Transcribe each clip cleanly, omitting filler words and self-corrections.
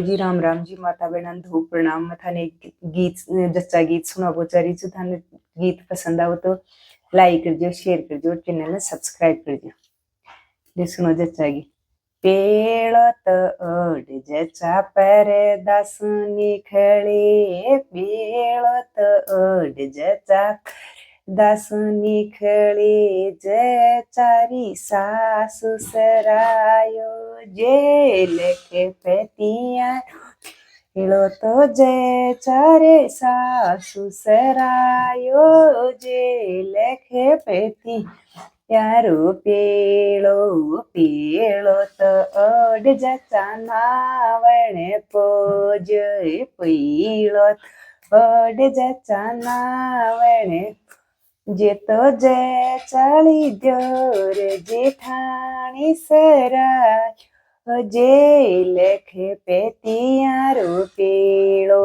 जी राम राम जी माता बहन धूप प्रणाम। मैं थाने एक गीत जच्चा गीत सुनाबो चारी छू। थाने गीत पसंद आओ तो लाइक करजो, शेयर करजो, चैनल ने सब्सक्राइब करजो। जे सुनो जच्चा गीत। पेड़ तो ओढ़ जच्चा पर दस निखड़े, पेड़ तो ओढ़ जच्चा दस निखड़े, जचारी सासु सरायो जे लेखे पेतिया लो तो जय चारे सासु सरायो जे लेखे पेती यारो पेड़ो पेड़ो तो ओढ़ जचा नावणे पोज पीड़ो ओढ़ जचा नावणे जे तो जय चाली द्योर जेठाणी सराय जे लेखे पेतियारो पेड़ो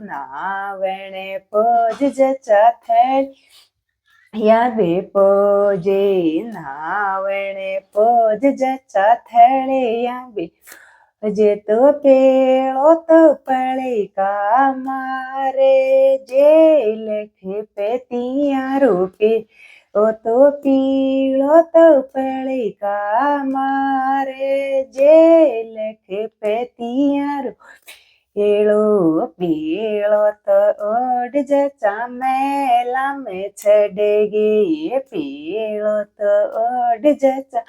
नावणे पोज जचा थैल यावे पोजे नावणे पोज जचा थैले यावे जे तो पेड़ो तो पड़े का मारे जे लेखे पेतियारो पे ओ तो पीड़ो तो पड़े का मारे जे लेखे पेतियारो पेड़ो पेड़ो तो ओढ़ जचा मेला में छड़ेगी पेड़ो तो ओढ़ जचा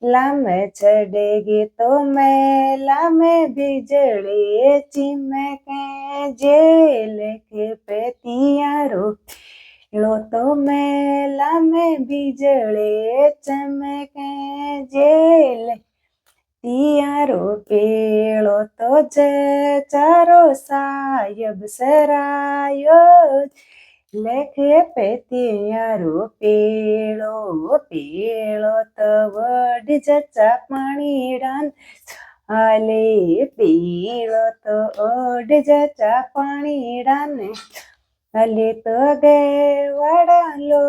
लाम छड़ेगी तो मेला में बिजली चिमके जे लेके पेतियारो लो तो मेला में बिजली चमके जे तियारो पेड़ो तो चारो सायब सरायो लेखे पेतियारो पेड़ो पेड़ो तो वड जचा पानी डान आले पेड़ो तो ओढ़ जचा पानी डान अले तो गए वड़ा लो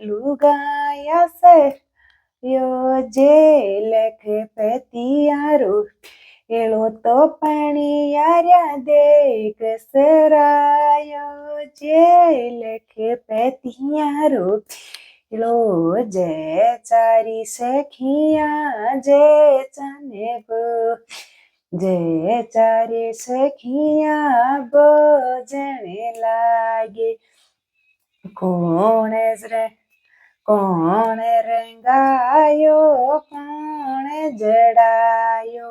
लुगाया से यो जे लेखे पेतियारो एलो तो पानी यार्या देख सरायो जे लेखे पेतियारो लो जे चारी सखिया जे चने बो जे चारी सखिया बोजने लागे कोण रंगायो कोण जड़ायो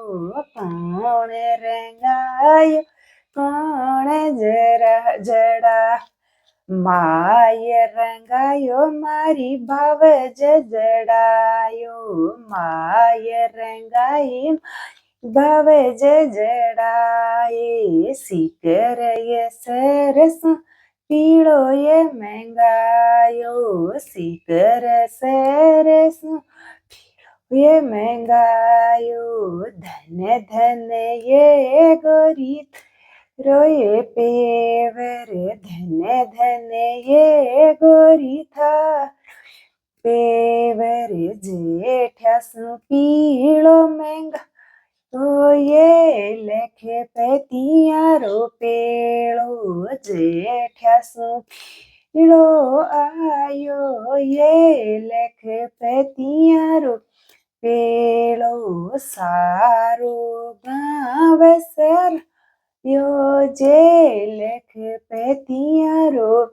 कोण रंगायो कोण जड़ा माय रंगायो मारी भाव जड़ायो माय रंगाई भाव जड़ाए सीकर ये सरस पीड़ो ये महंगायो सीकर सरस ये महंगायो धन धन ये गोरी रोये पेवर धन धन ये गोरी था पेवर जेठ्यासु पीड़ो महंगा तो ये लेखे पेतियारो पेड़ो जेठ्यासु पीड़ो आयो ये लेखे पेतियारो पेड़ो सारो गाँव सर यो जे लेखे पेतियारो